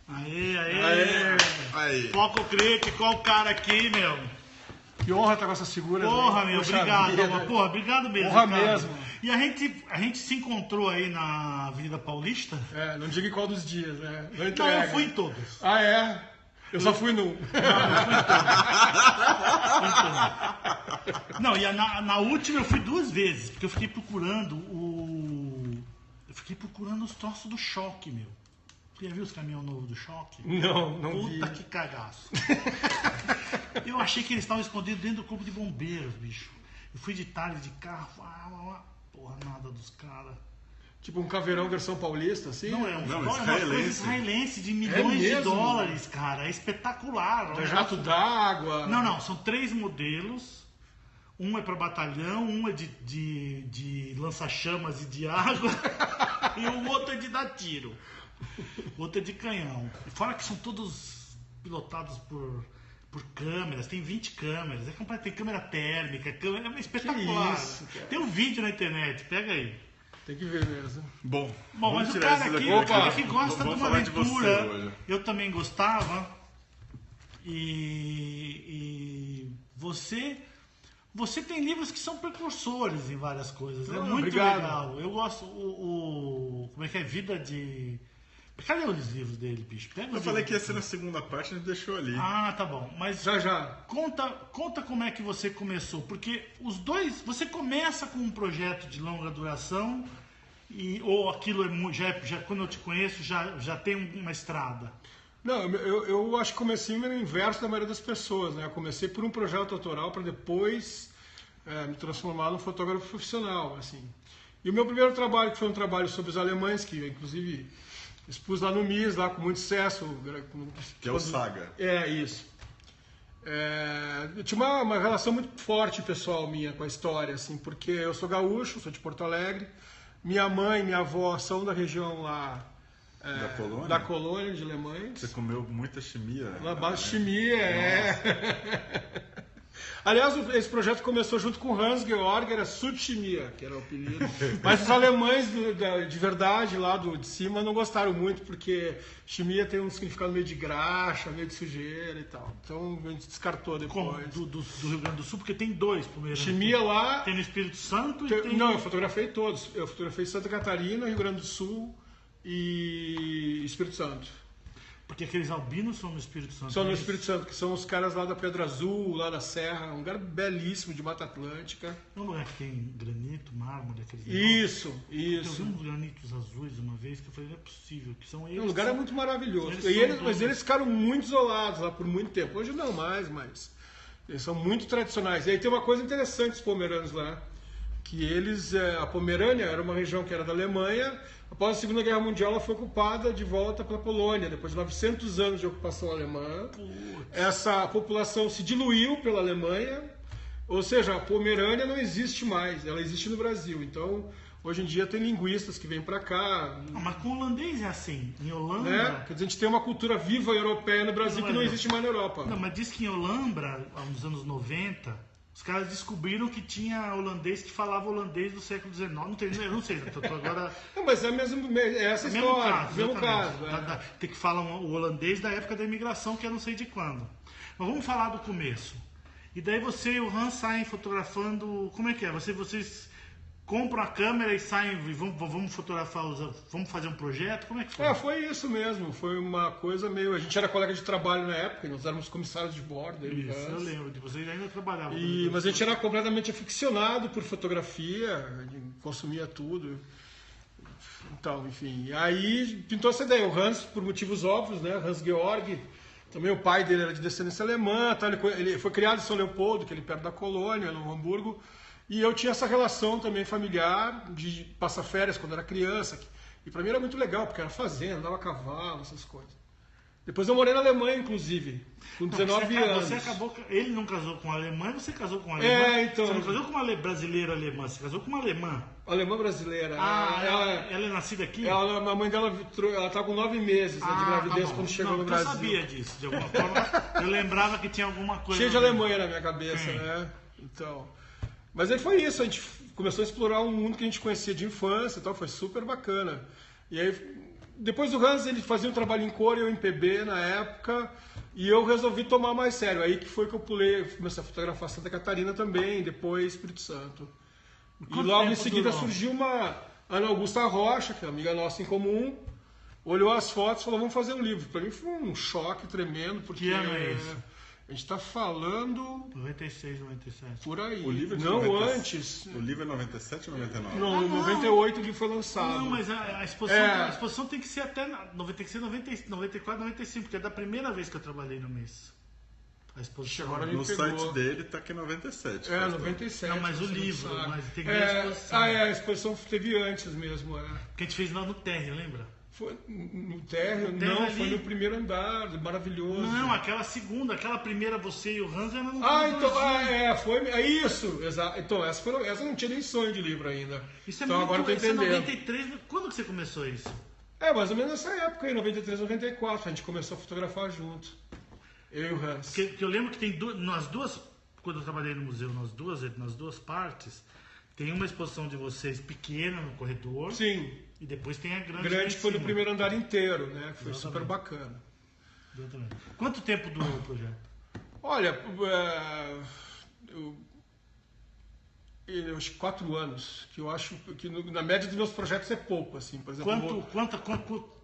Aê. Foco crítico, olha o cara aqui, meu. Que honra estar com essas figuras. Porra, aí. meu, Poxa obrigado. vida. Porra, obrigado mesmo. Honra cara. mesmo. E a gente se encontrou aí na Avenida Paulista? Não diga em qual dos dias, né? Não, eu fui em todos. Ah, é? Eu só fui num. Não, e na última eu fui 2 vezes, porque eu fiquei procurando os troços do Choque, meu. Você já viu os caminhões novos do Choque? Não vi. Puta que cagaço. Eu achei que eles estavam escondidos dentro do corpo de bombeiros, bicho. Eu fui de tarde de carro, porra, nada dos caras. Tipo um caveirão versão paulista, assim? Não, é uma coisa israelense de milhões de dólares, cara. É espetacular. É jato d'água. Não, são 3 modelos. Um é para batalhão, um é de lança-chamas e de água, e o outro é de dar tiro. O outro é de canhão. Fora que são todos pilotados por câmeras, tem 20 câmeras, tem câmera térmica, é espetacular. Isso, tem um vídeo na internet, pega aí. Tem que ver mesmo. Bom, mas o cara aqui gosta de uma aventura. Eu também gostava. E você tem livros que são precursores em várias coisas. É muito legal. Eu gosto como é que é? Vida de... Cadê os livros dele, bicho? Eu falei que ia ser na segunda parte, a gente deixou ali. Ah, tá bom. Mas já. Conta como é que você começou. Porque os dois... Você começa com um projeto de longa duração ou aquilo já quando eu te conheço, já tem uma estrada? Não, eu acho que comecei no inverso da maioria das pessoas, né? Eu comecei por um projeto autoral para depois me transformar num fotógrafo profissional, assim. E o meu primeiro trabalho, que foi um trabalho sobre os alemães, que inclusive expus lá no MIS, lá com muito sucesso. Que é o Saga. Isso. Eu tinha uma relação muito forte, pessoal, minha com a história, assim, porque eu sou gaúcho, sou de Porto Alegre, minha mãe e minha avó são da região lá... Da colônia de Lemães. Você comeu muita chimia? Na base de chimia, Aliás, esse projeto começou junto com Hans Georg, era Sudchimia, que era o apelido. Mas os alemães de verdade lá de cima não gostaram muito, porque chimia tem um significado meio de graxa, meio de sujeira e tal. Então a gente descartou depois. Como? Do Rio Grande do Sul, porque tem 2 primeiro. Chimia lá... Tem no Espírito Santo e tem... Não, eu fotografei todos. Eu fotografei Santa Catarina, Rio Grande do Sul e Espírito Santo. Porque aqueles albinos são no Espírito Santo. São no Espírito Santo, que são os caras lá da Pedra Azul, lá da Serra, um lugar belíssimo de Mata Atlântica. É um lugar que tem granito, mármore, aqueles... Isso. Eu vi uns granitos azuis uma vez que eu falei, não é possível, que são eles. O lugar é muito maravilhoso. Mas eles ficaram muito isolados lá por muito tempo. Hoje não mais, mas eles são muito tradicionais. E aí tem uma coisa interessante dos pomeranos lá, que eles, a Pomerânia era uma região que era da Alemanha. Após a Segunda Guerra Mundial, ela foi ocupada de volta pela Polônia. Depois de 900 anos de ocupação alemã, essa população se diluiu pela Alemanha. Ou seja, a Pomerânia não existe mais, ela existe no Brasil. Então, hoje em dia tem linguistas que vêm para cá. Mas com o holandês é assim. Em Holanda... Quer dizer, a gente tem uma cultura viva europeia no Brasil que não existe mais na Europa. Não, mas diz que em Holanda, nos anos 90... Os caras descobriram que tinha holandês que falava holandês do século XIX. Eu não sei, agora... Não, mas é essa história, mesmo caso. Tem que falar o holandês da época da imigração, que eu não sei de quando. Mas vamos falar do começo. E daí você e o Hans saem fotografando... Como é que é? Vocês compram a câmera e saem e vamos fotografar, vamos fazer um projeto? Como é que foi? Foi isso mesmo. Foi uma coisa meio... A gente era colega de trabalho na época, nós éramos comissários de bordo. Isso, eu lembro. De vocês ainda trabalhavam. Mas a gente era completamente aficionado por fotografia, consumia tudo. Então, enfim. E aí pintou essa ideia. O Hans, por motivos óbvios, né? Hans Georg, também o pai dele era de descendência alemã. Tá? Ele foi criado em São Leopoldo, que é ali perto da colônia, no Hamburgo. E eu tinha essa relação também familiar de passar férias quando era criança. E para mim era muito legal, porque era fazenda, andava a cavalo, essas coisas. Depois eu morei na Alemanha, inclusive, com 19 anos. Ele não casou com alemã, você casou com alemã? Então... Você não casou com uma brasileira alemã, você casou com uma alemã. Alemã brasileira. Ela é nascida aqui? A mãe dela tá com 9 meses de gravidez quando chegou no Brasil. Eu sabia disso, de alguma forma. Eu lembrava que tinha alguma coisa... Cheio de Alemanha na minha cabeça, né? Então... Mas aí foi isso, a gente começou a explorar um mundo que a gente conhecia de infância e tal, foi super bacana. E aí depois do Hans, ele fazia um trabalho em cor, eu em PB na época, e eu resolvi tomar mais sério. Aí que foi que eu comecei a fotografar Santa Catarina também, depois Espírito Santo. E logo em seguida surgiu uma Ana Augusta Rocha, que é amiga nossa em comum, olhou as fotos e falou, vamos fazer um livro. Para mim foi um choque tremendo, porque Que ano é esse? A gente está falando 96, 97. por aí. O livro é de não 90, antes. O livro é 97 ou 99? Não, em 98 que foi lançado. Não, mas a exposição tem que ser até 94, 95, porque é da primeira vez que eu trabalhei no mês. A exposição. Agora me No pegou. site dele tá aqui 97. É, faz 97. Não, mas o você não livro, sabe. mas tem que ver a exposição. A exposição teve antes mesmo. Que a gente fez lá no térreo, lembra? Foi no térreo? No térreo Não, ali. foi no primeiro andar, maravilhoso. Não, aquela segunda, aquela primeira, você e o Hans, era no Então, corredorzinho. foi. É isso, exato. Então, essa não tinha nem sonho de livro ainda. Isso é então muito, agora eu tô isso é entendendo. 93. Quando que você começou isso? Mais ou menos nessa época aí, 93, 94, a gente começou a fotografar junto. Eu e o Hans. Porque eu lembro que tem nas duas, quando eu trabalhei no museu, nas duas partes, tem uma exposição de vocês pequena no corredor. Sim. E depois tem a grande. Grande foi no primeiro andar inteiro, né? Que foi Exatamente. super bacana. Exatamente. Quanto tempo durou o projeto? Olha, eu acho que 4 anos, que eu acho que na média dos meus projetos é pouco, assim, por exemplo.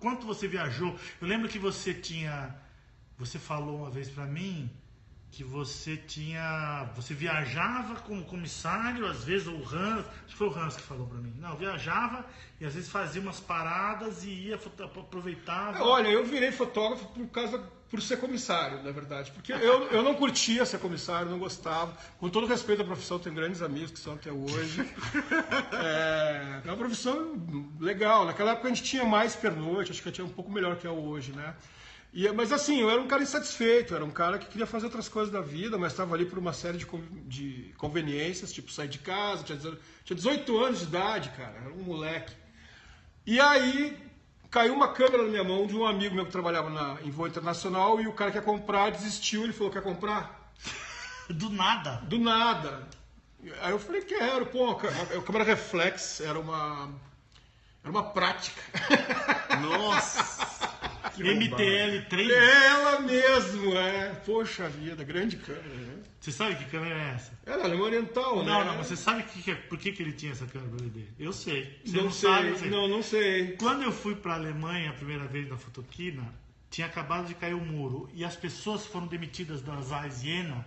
Quanto você viajou? Eu lembro que você falou uma vez pra mim que você viajava como comissário, às vezes o Hans, acho que foi o Hans que falou pra mim. Não, viajava e às vezes fazia umas paradas e ia aproveitava. Olha, eu virei fotógrafo por ser comissário, na verdade, porque eu não curtia ser comissário, não gostava. Com todo respeito à profissão, tenho grandes amigos que são até hoje. É uma profissão legal. Naquela época a gente tinha mais pernoite, acho que tinha um pouco melhor que é hoje, né? Mas assim, eu era um cara insatisfeito, era um cara que queria fazer outras coisas da vida, mas estava ali por uma série de conveniências, tipo sair de casa, tinha 18 anos de idade, cara, era um moleque. E aí caiu uma câmera na minha mão de um amigo meu que trabalhava em voo internacional e o cara quer comprar, desistiu, ele falou, quer comprar? Do nada. Do nada. Aí eu falei, quero, pô, a câmera reflex era uma prática. Nossa! MTL3. É ela mesmo, Poxa vida, grande câmera, né? Você sabe que câmera é essa? Era alemã oriental, né? Não, mas você sabe por que ele tinha essa câmera dele? Eu sei. Você Não sei, sabe? Eu sei. não sei. Quando eu fui pra Alemanha a primeira vez na Fotoquina, tinha acabado de cair o muro e as pessoas foram demitidas da Zeiss Jena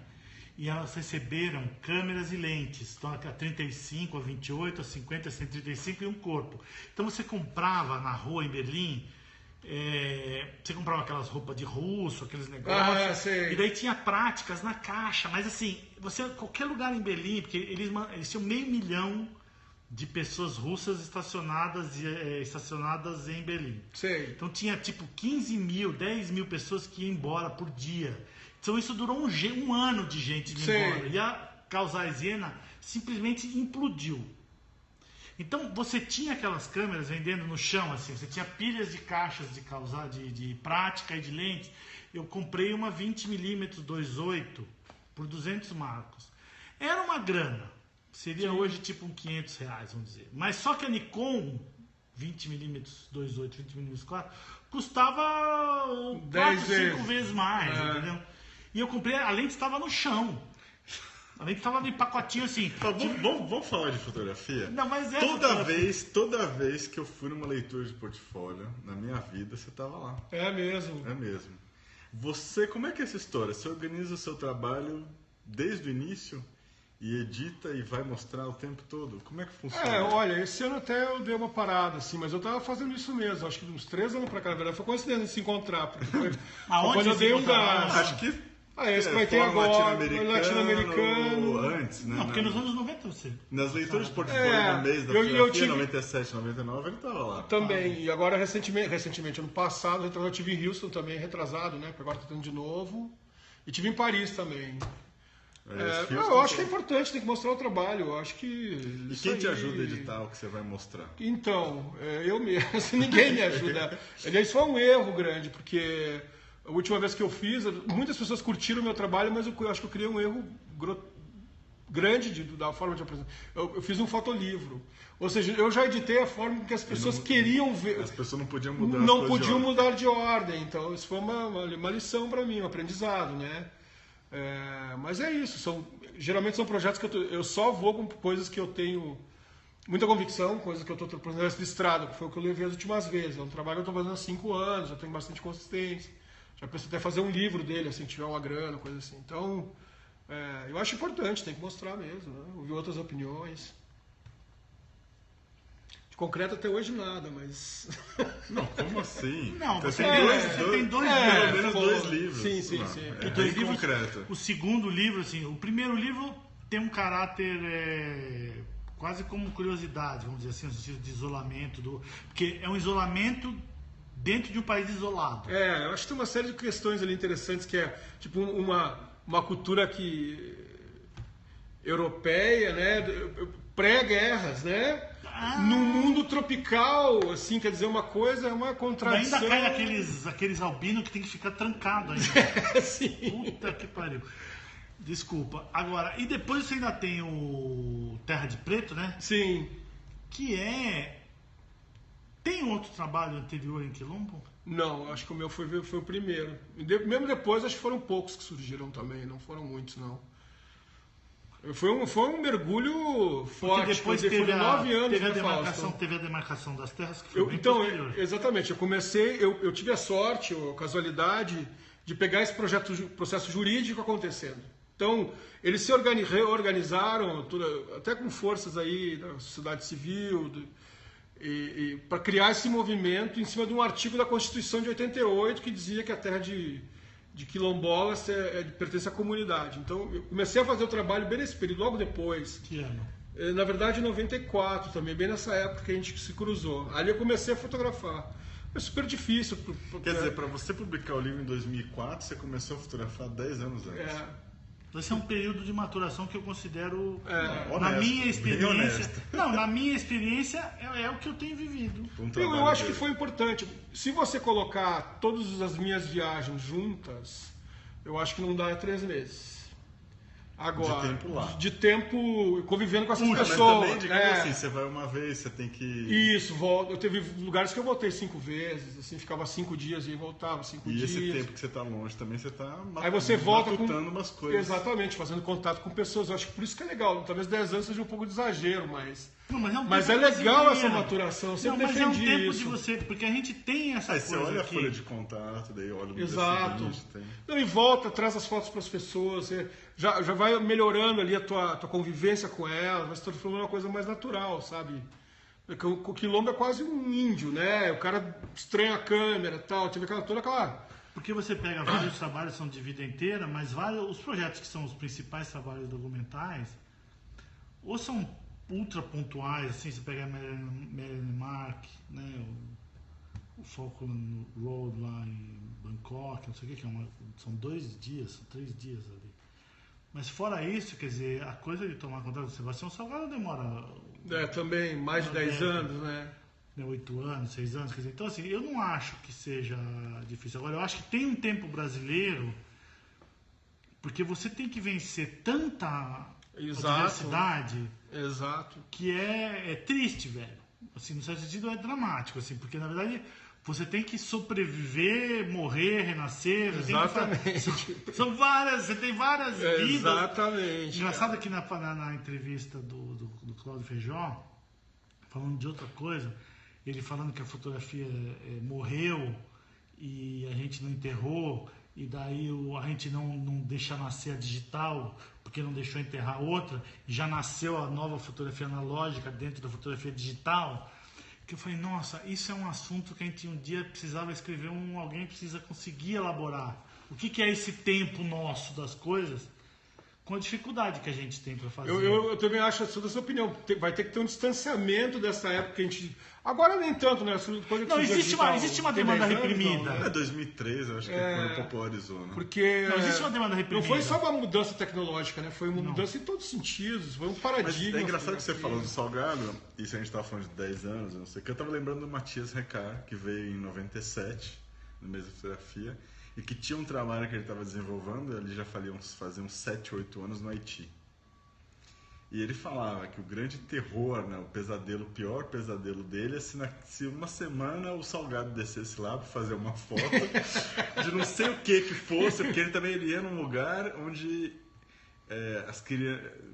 e elas receberam câmeras e lentes, então a 35, a 28, a 50, a 135 e um corpo. Então você comprava na rua em Berlim, você comprava aquelas roupas de russo, aqueles negócios, sei. e daí tinha práticas na caixa, mas assim, qualquer lugar em Berlim, porque eles tinham 500 mil de pessoas russas estacionadas em Berlim. Sei. Então tinha tipo 15 mil, 10 mil pessoas que iam embora por dia. Então isso durou um ano de gente indo embora. E a Carl Zeiss simplesmente implodiu. Então você tinha aquelas câmeras vendendo no chão, assim, você tinha pilhas de caixas de prática e de lentes. Eu comprei uma 20mm 2.8 por 200 marcos. Era uma grana. Seria hoje tipo uns 500 reais, vamos dizer. Mas só que a Nikon 20mm 2.8, 20mm 4 custava 4, 5 vezes mais, entendeu? E eu comprei, a lente estava no chão. A lente estava no pacotinho assim. Vamos falar de fotografia? Não, mas Toda vez que eu fui numa leitura de portfólio, na minha vida, você estava lá. É mesmo. É mesmo. Como é que é essa história? Você organiza o seu trabalho desde o início e edita e vai mostrar o tempo todo? Como é que funciona? Olha, esse ano até eu dei uma parada, assim, mas eu tava fazendo isso mesmo, acho que uns 3 anos pra cá, na verdade, foi coincidência de se encontrar, porque foi quando eu dei um gás. Acho que esse vai ter agora, latino-americano. Antes, né? Não, porque nos anos 90 você. Nas leituras de portfólio no mês da fotografia, 97, 99, ele estava lá. Também, e agora recentemente, ano passado, eu tive em Houston também, retrasado, né? Agora tô tendo de novo. E tive em Paris também. Eu acho que é importante, tem que mostrar o trabalho. Eu acho que. E quem te ajuda a editar o que você vai mostrar? Então, eu mesmo, ninguém me ajuda. Aliás, foi um erro grande, porque a última vez que eu fiz, muitas pessoas curtiram o meu trabalho, mas eu acho que eu criei um erro grande da forma de apresentar. Eu fiz um fotolivro. Ou seja, eu já editei a forma que as pessoas queriam ver. As pessoas não podiam mudar Não podiam mudar de ordem. Então, isso foi uma lição para mim, um aprendizado, né? Mas é isso. Geralmente são projetos que eu só vou com coisas que eu tenho muita convicção, coisas que eu estou, por exemplo, de estrada, que foi o que eu levei as últimas vezes. É um trabalho que eu estou fazendo há 5 anos, já tenho bastante consistência. Já penso até fazer um livro dele, assim, tiver uma grana, coisa assim. Então, eu acho importante, tem que mostrar mesmo, né? Ouvir outras opiniões. De concreto até hoje nada, mas... Não, como assim? Não, você tem dois pelo menos 2 livros. Sim. É bem concreto. O segundo livro, assim, o primeiro livro tem um caráter quase como curiosidade, vamos dizer assim, no sentido de isolamento, porque é um isolamento dentro de um país isolado. Eu acho que tem uma série de questões ali interessantes, que é tipo uma cultura europeia, né, pré-guerras, né? Num mundo tropical, assim, quer dizer, uma coisa é uma contradição. Ainda cai aqueles albinos que tem que ficar trancado ainda. Sim. Puta que pariu. Desculpa. Agora, e depois você ainda tem o Terra de Preto, né? Sim. Que Tem outro trabalho anterior em Quilombo? Não, acho que o meu foi o primeiro. Mesmo depois, acho que foram poucos que surgiram também, não foram muitos, não. Foi um mergulho forte. Porque depois foram 9 anos teve a demarcação das terras, que foi bem então, posterior. exatamente. Eu tive a sorte, ou a casualidade, de pegar esse processo jurídico acontecendo. Então, eles se reorganizaram, até com forças aí da sociedade civil, para criar esse movimento em cima de um artigo da Constituição de 88 que dizia que a terra de quilombolas pertence à comunidade. Então, eu comecei a fazer o trabalho bem nesse período, logo depois. Que ano? Na verdade, em 94 também, bem nessa época que a gente se cruzou. Ali eu comecei a fotografar. É super difícil. Quer dizer, para você publicar o livro em 2004, você começou a fotografar 10 anos antes. Esse é um período de maturação que eu considero, honesto, minha experiência. Não, na minha experiência é o que eu tenho vivido. Eu acho que foi importante. Se você colocar todas as minhas viagens juntas, eu acho que não dá 3 meses. Agora, de tempo lá. De tempo convivendo com essas pessoas. Mas também, digamos assim, você vai uma vez, você tem que... Isso, volta. Eu teve lugares que eu voltei 5 vezes, assim, ficava 5 dias e voltava 5 dias. E esse tempo que você está longe também, você está aí você volta matutando umas coisas. Exatamente, fazendo contato com pessoas. Eu acho que por isso que é legal. Talvez 10 anos seja um pouco de exagero, mas... Mas é legal essa maturação, eu sempre defendi é um tempo isso. de você, porque a gente tem essa coisa. Aí você olha aqui. A folha de contato, daí olha no Exato. dia seguinte, tem... Não, e volta, traz as fotos para as pessoas, você já vai melhorando ali a tua convivência com elas, vai se transformando uma coisa mais natural, sabe? O quilombo é quase um índio, né? O cara estranha a câmera e tal, teve toda aquela... Porque você pega vários trabalhos, são de vida inteira, mas os projetos que são os principais trabalhos documentais, ou são ultra pontuais, assim, você pega a Marilyn Mark, né, o Falkland Road lá em Bangkok, não sei o que, são 2 dias, são 3 dias ali. Mas fora isso, quer dizer, a coisa de tomar conta do Sebastião Salgado demora... também, mais de 10 anos, né? 8 anos, 6 anos, quer dizer, então assim, eu não acho que seja difícil. Agora, eu acho que tem um tempo brasileiro, porque você tem que vencer tanta... diversidade, exato, que é triste, velho. Assim, no certo sentido é dramático, assim, porque na verdade você tem que sobreviver, morrer, renascer. Exatamente. Você tem várias vidas. Exatamente. Engraçado que na entrevista do Cláudio Feijó, falando de outra coisa, ele falando que a fotografia morreu e a gente não enterrou. E daí a gente não deixa nascer a digital, porque não deixou enterrar outra, e já nasceu a nova fotografia analógica dentro da fotografia digital. Que eu falei, nossa, isso é um assunto que a gente um dia precisava escrever, alguém precisa conseguir elaborar. O que é esse tempo nosso das coisas, com a dificuldade que a gente tem para fazer. Eu também acho essa opinião. Vai ter que ter um distanciamento dessa época que a gente... Agora nem tanto, né? Não, existe uma demanda reprimida. É 2003, eu acho que é quando popularizou, né? Porque não existe uma demanda reprimida. Não foi só uma mudança tecnológica, né? Foi uma mudança em todos os sentidos. Foi um paradigma. Mas é engraçado que você falou do Salgado, e se a gente estava falando de 10 anos, eu não sei, que eu estava lembrando do Matias Recart, que veio em 97, no mês da fotografia, e que tinha um trabalho que ele estava desenvolvendo, ele já fazia uns 7, 8 anos no Haiti. E ele falava que o grande terror, né, o pior pesadelo dele é se uma semana o Salgado descesse lá para fazer uma foto de não sei o que fosse, porque ele ia num lugar onde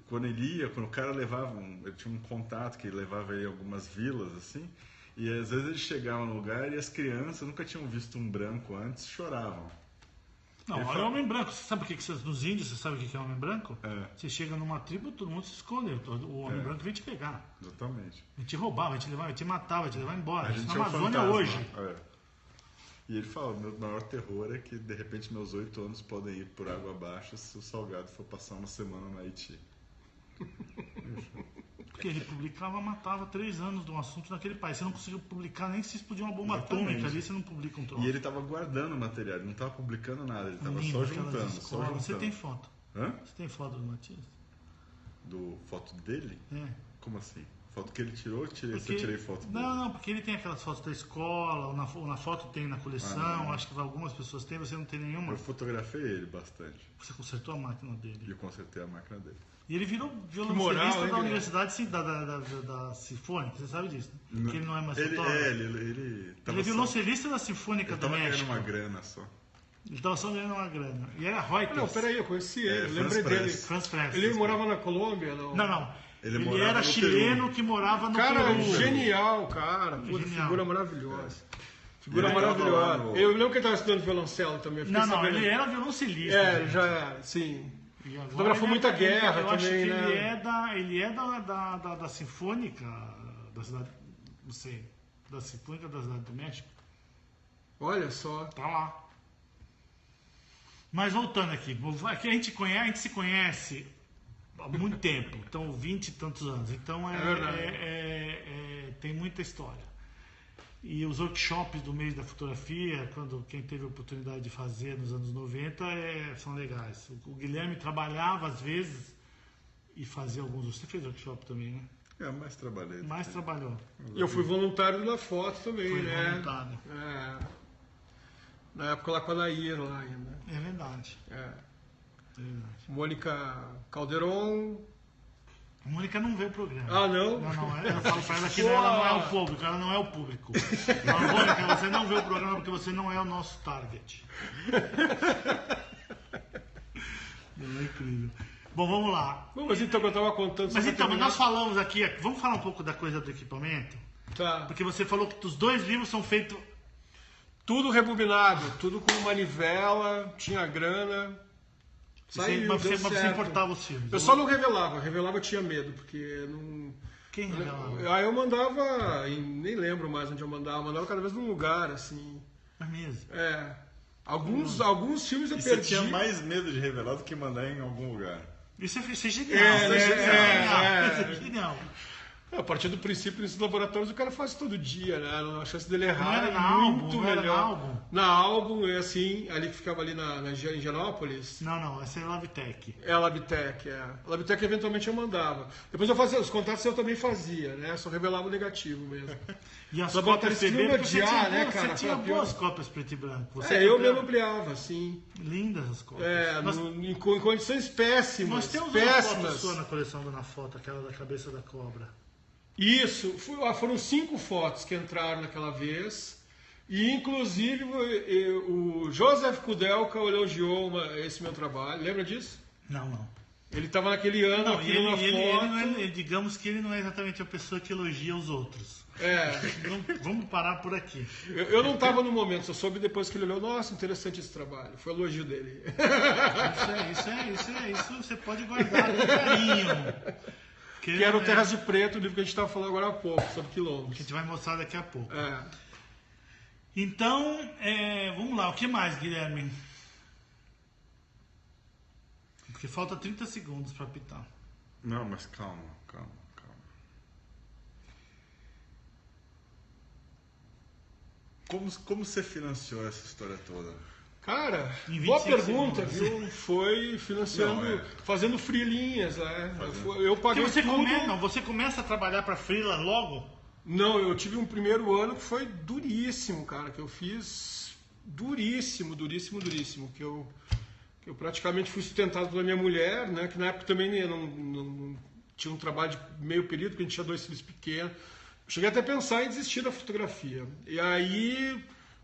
quando o cara levava, ele tinha um contato que ele levava ele em algumas vilas, assim, e às vezes ele chegava no lugar e as crianças nunca tinham visto um branco antes, choravam. Não, olha o homem branco. Você sabe o que nos índios, você sabe o que é homem branco? Você chega numa tribo, todo mundo se esconde. O homem branco vem te pegar. Exatamente. Vem te roubar, vem te levar, vem te matar, vai te levar embora. A gente na é um Amazônia fantasma. hoje. E ele fala, meu maior terror é que de repente meus 8 anos podem ir por água abaixo se o Salgado for passar uma semana no Haiti. Porque ele publicava, matava 3 anos de um assunto naquele país. Você não conseguiu publicar nem se explodir uma bomba atômica ali, você não publica um troço. E ele estava guardando o material, ele não estava publicando nada, ele estava só juntando. Você tem foto? Hã? Você tem foto do Matias? Foto dele? É. Como assim? Foto que ele tirou? Eu tirei foto dele. Não, porque ele tem aquelas fotos da escola, ou na foto tem na coleção, acho que algumas pessoas têm, você não tem nenhuma. Eu fotografei ele bastante. Você consertou a máquina dele. E eu consertei a máquina dele. E ele virou violoncelista da Universidade da Sinfônica, você sabe disso, né? Que ele não é mais fotógrafo. Ele é violoncelista da Sinfônica do México. Ele tava ganhando uma grana só. Ele estava só ganhando uma grana. E era Reuters. Não, peraí, eu conheci ele, lembrei dele. Franz Press. Ele morava na Colômbia? Não. Ele morava era no chileno Peru. que morava no Cara, Peru. genial, cara. Pô, Genial. figura maravilhosa. Figura Ele maravilhosa. tava lá Eu lembro que ele estava estudando violoncelo também. Não, ele era violoncelista. Sim. E agora Fotografou muita guerra eu também, acho que né? ele é da Sinfônica da cidade, não sei, da Sinfônica da cidade do México. Olha só. Tá lá. Mas voltando aqui a gente se conhece há muito tempo, então 20 e tantos anos, então tem muita história. E os workshops do mês da fotografia, quem teve a oportunidade de fazer nos anos 90, são legais. O Guilherme trabalhava às vezes e fazia alguns. Você fez workshop também, né? Mais trabalhei. Mais trabalhou. Eu fui voluntário da foto também, Foi né? voluntário. Na época lá com a Nair lá ainda. É verdade. É verdade. Mônica Calderon. A Mônica não vê o programa. Ah, não? Não, eu falo pra ela que ela não é o público, ela não é o público. Fala, Mônica, você não vê o programa porque você não é o nosso target. Não é incrível. Bom, vamos lá. Mas então, que eu tava contando... Mas nós falamos aqui, vamos falar um pouco da coisa do equipamento? Tá. Porque você falou que os 2 livros são feitos... Tudo rebobinado, tudo com manivela, tinha grana... Mas você importava os filmes. Eu só não revelava. Revelava eu tinha medo, porque não... Quem revelava? Aí eu mandava, nem lembro mais onde eu mandava cada vez num lugar, assim. É mesmo? Alguns filmes eu E perdi. você tinha mais medo de revelar do que mandar em algum lugar. Isso é genial. Isso é genial. A partir do princípio, nesses laboratórios, o cara faz todo dia, né? A chance dele errar Não era é na muito álbum, melhor. na álbum? Na álbum, é assim, ali que ficava ali em Higienópolis. Não, essa é a Labtec. É a Labtec, A Labtec, eventualmente, eu mandava. Depois eu fazia, os contatos eu também fazia, né? Só revelava o negativo mesmo. E as Os cópias laboratórios queriam me odiar, né, cara? Você tinha boas cópias preto e branco. Eu mesmo ampliava, sim. Lindas as cópias. Em condições péssimas. Nós temos uma foto sua na coleção da Foto, aquela da cabeça da cobra. Isso, foram 5 fotos que entraram naquela vez. E, inclusive, o Joseph Kudelka elogiou esse meu trabalho. Lembra disso? Não. Ele estava naquele ano aqui numa foto. Digamos que ele não é exatamente a pessoa que elogia os outros. Vamos parar por aqui. Eu não estava no momento, só soube depois que ele olhou. Nossa, interessante esse trabalho. Foi elogio dele. Isso você pode guardar com carinho. Que era o Terras de Preto, o livro que a gente estava falando agora há pouco, sobre quilombos. Que a gente vai mostrar daqui a pouco. Então, vamos lá. O que mais, Guilherme? Porque falta 30 segundos para apitar. Não, mas calma. Como você financiou essa história toda? Cara, boa pergunta, viu? Foi financiando, fazendo freelinhas, Eu paguei tudo. Você começa a trabalhar para freela logo? Não, eu tive um primeiro ano que foi duríssimo, cara, que eu fiz duríssimo, que eu praticamente fui sustentado pela minha mulher, né, que na época também não tinha um trabalho de meio período, porque a gente tinha 2 filhos pequenos. Cheguei até a pensar em desistir da fotografia. E aí,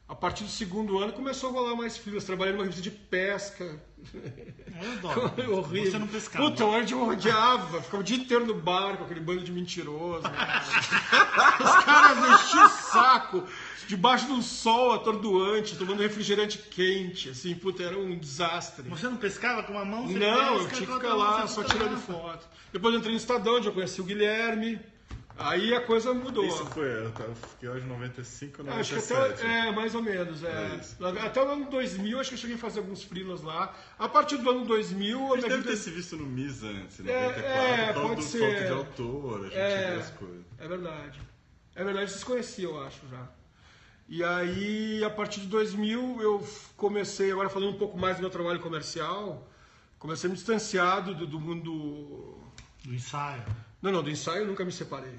a partir do 2º ano, começou a rolar mais freelas. Trabalhei numa revista de pesca. Eu adoro. Horrível. Você não pescava. Puta, eu odiava. Ficava o dia inteiro no bar com aquele bando de mentiroso. Os caras me enchiam o saco. Debaixo de um sol atordoante, tomando refrigerante quente. Assim, puta, era um desastre. Você não pescava com uma mão? Você Não, eu pesca, tinha que com a ficar outra mão lá, você só fotografa. tirando foto. Depois eu entrei no Estadão, onde eu conheci o Guilherme. Aí a coisa mudou. Isso foi, eu fiquei hoje em 95, Acho que 97. até, mais ou menos. É isso. Até o ano 2000, acho que eu cheguei a fazer alguns freelas lá. A partir do ano 2000, A gente deve ter se visto no MIS antes, em 94, por causa pode do ser. foto de autor, a gente vê as coisas. É verdade. É verdade, vocês conheciam, eu acho, já. E aí, a partir de 2000, eu comecei, agora falando um pouco mais do meu trabalho comercial, comecei a me distanciar do mundo... Do ensaio. Não, do ensaio eu nunca me separei.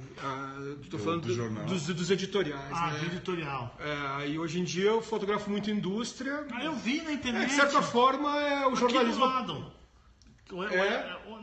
Estou falando do jornal. dos editoriais, Do né? editorial. Aí hoje em dia eu fotografo muito indústria. Eu vi na internet. De certa forma, é o jornalismo. Aqui do lado.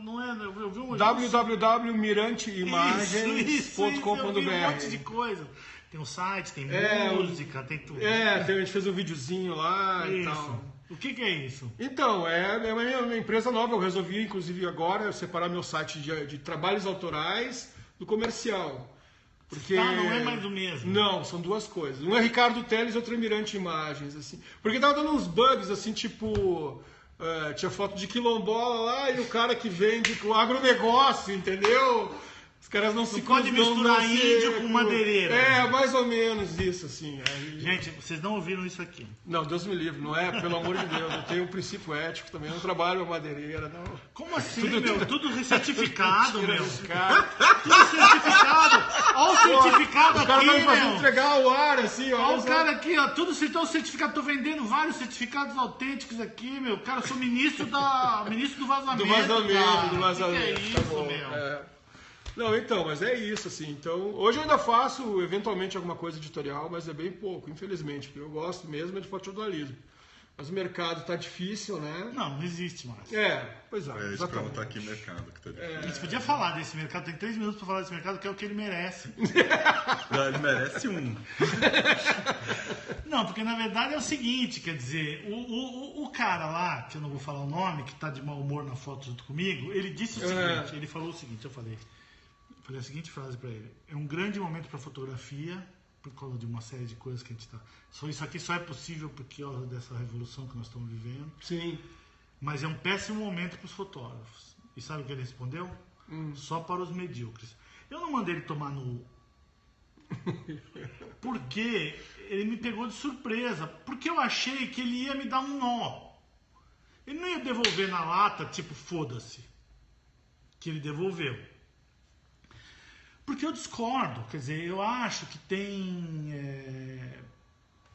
Não é, eu vi um www.miranteimagens.com.br. Eu vi um monte de coisa. Tem um site, tem música, tem tudo. a gente fez um videozinho lá e Isso. tal. O que é isso? Então, é uma empresa nova. Eu resolvi, inclusive, agora separar meu site de trabalhos autorais do comercial. Porque... não é mais o mesmo. Não, são duas coisas. Um é Ricardo Teles e outro é Mirante Imagens. Assim. Porque tava dando uns bugs, assim, tipo... tinha foto de quilombola lá e o cara que vende o agronegócio, entendeu? Os caras não se pode misturar índio com madeireira. Mais ou menos isso, assim. Aí... Gente, vocês não ouviram isso aqui. Não, Deus me livre, não é, pelo amor de Deus. Eu tenho um princípio ético também, eu não trabalho com madeireira, não. Como assim, Tudo certificado, meu. Cara. Tudo certificado. Olha o certificado O cara aqui, vai me fazer meu. entregar ao ar, assim, ó. Olha o cara aqui, ó. Tudo certificado. Tô vendendo vários certificados autênticos aqui, meu. Cara, eu sou ministro do vazamento. Do vazamento. Que é isso, Tá bom, meu? Não, então, mas é isso, assim. Então, hoje eu ainda faço, eventualmente, alguma coisa editorial, mas é bem pouco, infelizmente, porque eu gosto mesmo de fotojornalismo. Mas o mercado tá difícil, né? Não existe mais. Pois é. É isso pra Exatamente. não tá aqui mercado que tá difícil. A gente podia falar desse mercado. Tem 3 minutos pra falar desse mercado, que é o que ele merece. Não, ele merece um. Não, porque na verdade é o seguinte, quer dizer, o cara lá, que eu não vou falar o nome, que tá de mau humor na foto junto comigo, ele disse o seguinte, ele falou o seguinte, eu falei a seguinte frase pra ele: é um grande momento pra fotografia, por causa de uma série de coisas que a gente tá... Isso aqui só é possível por causa dessa revolução que nós estamos vivendo. Sim. Mas é um péssimo momento para os fotógrafos. E sabe o que ele respondeu? Só para os medíocres. Eu não mandei ele tomar no... Porque ele me pegou de surpresa. Porque eu achei que ele ia me dar um nó. Ele não ia devolver na lata, tipo, foda-se. Que ele devolveu. Porque eu discordo. Quer dizer, eu acho que tem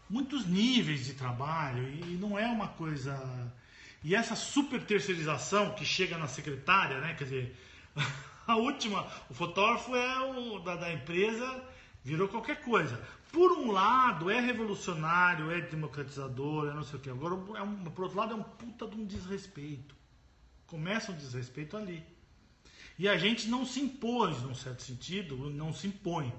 muitos níveis de trabalho e não é uma coisa... E essa super terceirização que chega na secretária, né? Quer dizer, a última, o fotógrafo é o da empresa, virou qualquer coisa. Por um lado, é revolucionário, é democratizador, é não sei o quê. Agora, por outro lado, é um puta de um desrespeito. Começa um desrespeito ali. E a gente não se impôs, num certo sentido, não se impõe.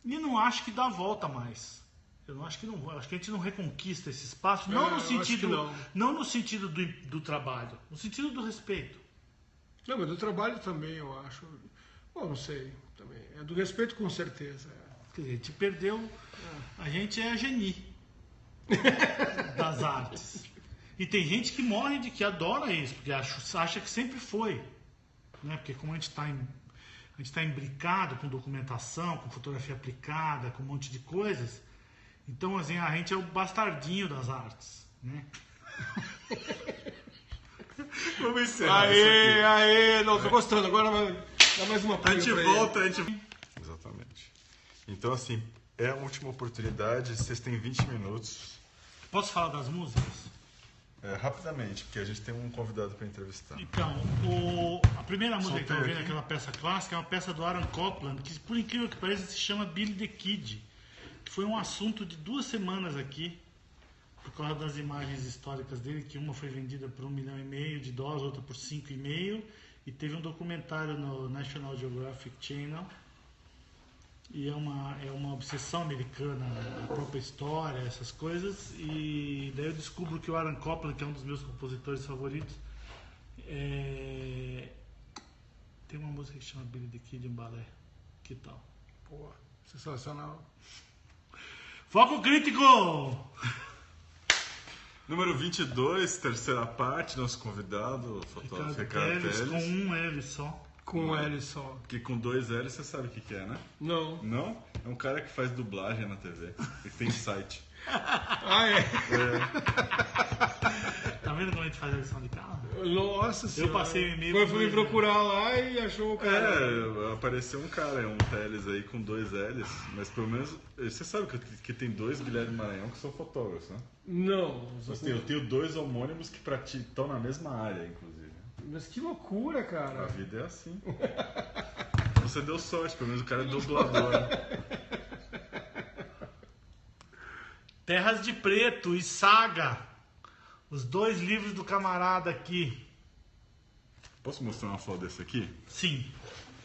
E não acho que dá volta mais. Eu não acho que não, acho que a gente não reconquista esse espaço, não no sentido, não no sentido do trabalho, no sentido do respeito. Não, mas do trabalho também, eu acho. Bom, não sei, também. É do respeito com certeza. Quer dizer, a gente perdeu, a gente é a geni das artes. E tem gente que morre que adora isso, porque acha que sempre foi. Né? Porque como a gente está imbricado com documentação, com fotografia aplicada, com um monte de coisas, então assim, a gente é o bastardinho das artes, né? Vamos encerrar isso aqui. Aê, não, tô gostando, agora dá mais uma A gente volta, Exatamente. Então assim, é a última oportunidade, vocês têm 20 minutos. Posso falar das músicas? Rapidamente, porque a gente tem um convidado para entrevistar. Então, a primeira música que eu ouvi naquela peça clássica é uma peça do Aaron Copland, que por incrível que pareça se chama Billy the Kid, que foi um assunto de 2 semanas aqui, por causa das imagens históricas dele, que uma foi vendida por $1,5 milhão de dólares, outra por 5,5, E teve um documentário no National Geographic Channel. E é uma obsessão americana, a própria história, essas coisas. E daí eu descubro que o Aaron Copland, que é um dos meus compositores favoritos, tem uma música que chama Billy the Kid em balé. Que tal? Pô, sensacional. Foco crítico! Número 22, terceira parte, nosso convidado, o fotógrafo Ricardo Teles. Com um L só. Com um L só. Que com 2 L você sabe o que é, né? Não. Não? É um cara que faz dublagem na TV. E tem site. Ah, é? Tá vendo como a gente faz a lição de casa? Nossa senhora. Eu passei o e-mail. Fui procurar lá e achou o cara. Apareceu um cara, um Teles aí com 2 L's. Mas pelo menos. Você sabe que tem 2 Guilherme Maranhão que são fotógrafos, né? Não. Mas eu tenho 2 homônimos que estão na mesma área, inclusive. Mas que loucura, cara. A vida é assim. Você deu sorte, pelo menos o cara é dublador. Terras de Preto e Saga. Os 2 livros do camarada aqui. Posso mostrar uma foto desse aqui? Sim.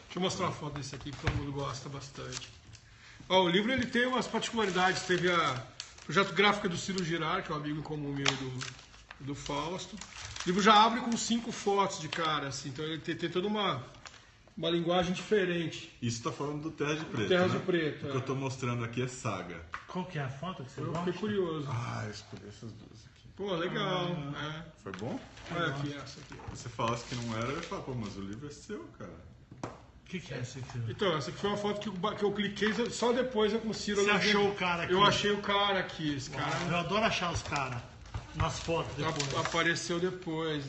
Deixa eu mostrar uma foto desse aqui que todo mundo gosta bastante. Ó, o livro ele tem umas particularidades. Teve a projeto gráfico do Ciro Girard, que é um amigo em comum meu do Fausto. O livro já abre com 5 fotos de cara, assim. Então ele tem toda uma linguagem diferente. Isso tá falando do Terra de Preto. Terra né? de Preto. O que eu tô mostrando aqui é Saga. Qual que é a foto que você Eu gosta? fiquei curioso. Eu escolhi essas duas aqui. Pô, legal. Foi bom? Olha aqui essa aqui. Se você falasse que não era, eu ia falar, pô, mas o livro é seu, cara. O que é esse aqui? Então, essa aqui foi uma foto que eu cliquei, só depois eu consigo... Você achou o cara aqui? Eu achei o cara aqui, esse cara. Eu adoro achar os caras nas fotos depois. Apareceu depois,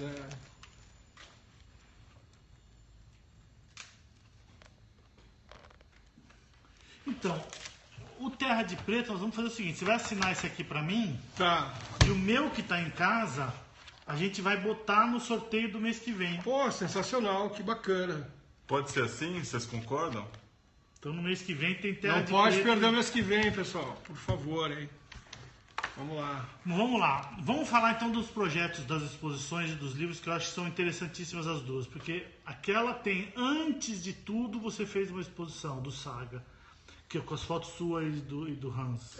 Então, o Terra de Preto, nós vamos fazer o seguinte, você vai assinar esse aqui pra mim, Tá. e o meu que tá em casa, a gente vai botar no sorteio do mês que vem. Pô, sensacional, que bacana. Pode ser assim? Vocês concordam? Então no mês que vem tem Terra Não de pode Preto. perder o mês que vem, pessoal. Por favor, hein. Vamos lá. Vamos lá. Vamos falar então dos projetos, das exposições e dos livros, que eu acho que são interessantíssimas as duas. Porque aquela tem, antes de tudo, você fez uma exposição do Saga. Que é com as fotos suas e do Hans.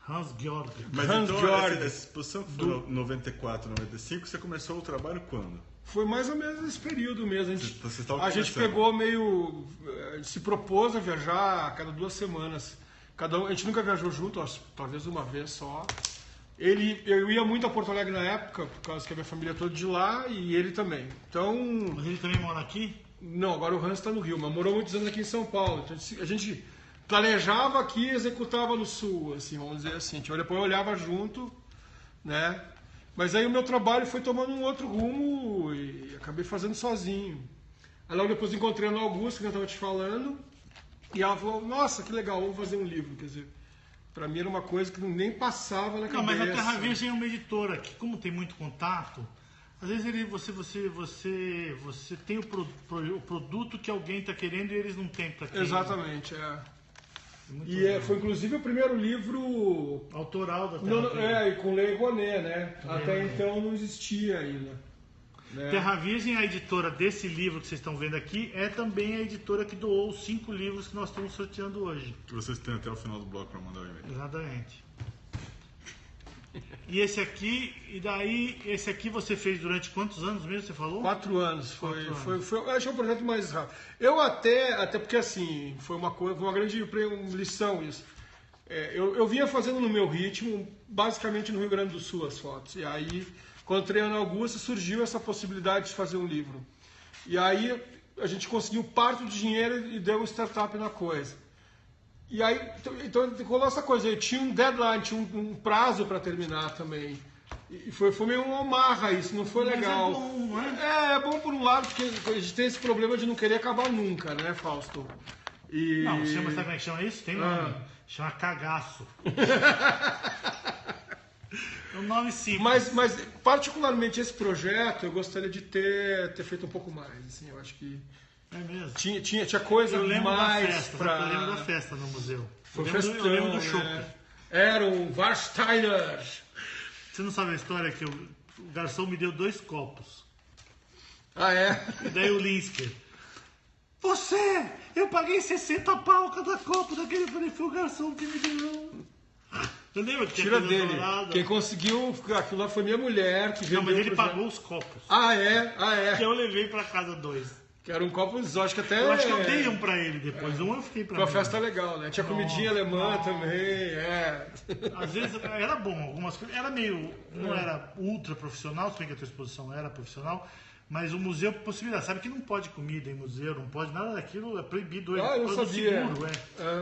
Hans Georg. Mas Hans então, Georg. essa exposição que foi em 94, 95, você começou o trabalho quando? Foi mais ou menos nesse período mesmo. Vocês estavam A gente começando. pegou meio... se propôs a viajar a cada 2 semanas. A gente nunca viajou junto, talvez uma vez só. Eu ia muito a Porto Alegre na época, por causa que a minha família é toda de lá, e ele também. Então... Mas ele também mora aqui? Não, agora o Hans está no Rio, mas morou muitos anos aqui em São Paulo. Então a gente planejava aqui e executava no Sul, assim, vamos dizer assim. Depois eu olhava junto, né? Mas aí o meu trabalho foi tomando um outro rumo e acabei fazendo sozinho. Aí logo depois encontrei a Ana Augusta, que eu estava te falando, e ela falou, nossa, que legal, vamos fazer um livro. Quer dizer, para mim era uma coisa que nem passava na cabeça. Não, mas a Terra Virgem é uma editora que, como tem muito contato, às vezes você tem o produto que alguém está querendo e eles não têm para quem. Exatamente, Muito E legal. foi inclusive o primeiro livro Autoral da Terra Virgem. e com Lei Rouanet, né? Até então não existia ainda. Né? Terra Virgem, a editora desse livro que vocês estão vendo aqui, é também a editora que doou os 5 livros que nós estamos sorteando hoje. Que vocês têm até o final do bloco para mandar o e-mail. Exatamente. E esse aqui, esse aqui você fez durante quantos anos mesmo, você falou? 4 anos. Foi, 4 anos. eu acho que é um projeto mais rápido. Eu até porque assim, foi uma grande lição isso. Eu vinha fazendo no meu ritmo, basicamente no Rio Grande do Sul as fotos. E aí, quando entrei na Ana Augusta, surgiu essa possibilidade de fazer um livro. E aí a gente conseguiu parte do dinheiro e deu um startup na coisa. E aí, então rolou essa coisa, eu tinha um deadline, tinha um prazo para terminar também. E foi meio uma marra isso, não foi legal. Mas é bom, não é? É bom por um lado, porque a gente tem esse problema de não querer acabar nunca, né, Fausto? E... Não, sabe como é que chama isso? Tem nome. Chama cagaço. É um nome simples. Mas particularmente esse projeto, eu gostaria de ter feito um pouco mais, assim, eu acho que... É mesmo. Tinha coisa Eu lembro mais da festa, pra... eu lembro da festa no museu. Foi eu festão, lembro do né? shopping. Era um Warsteiner. Você não sabe a história que o garçom me deu 2 copos. Ah, é? E daí o Linsker. Eu paguei 60 pau cada copo daquele. Eu falei, foi o garçom que me deu. Eu lembro que Tira dele. Quem conseguiu aquilo lá foi minha mulher. Que não, mas ele pagou os copos. Ah, é? Que eu levei pra casa 2. Que era um copo exótico até... Eu acho que eu dei um pra ele depois. Um eu fiquei pra mim. Foi uma festa legal, né? Tinha comidinha alemã também, Às vezes era bom, algumas coisas. Era meio... Não era ultra profissional, se bem que a tua exposição era profissional. Mas o museu possibilita. Sabe que não pode comida em museu, não pode nada daquilo, é proibido. Ah, eu sabia. Seguro,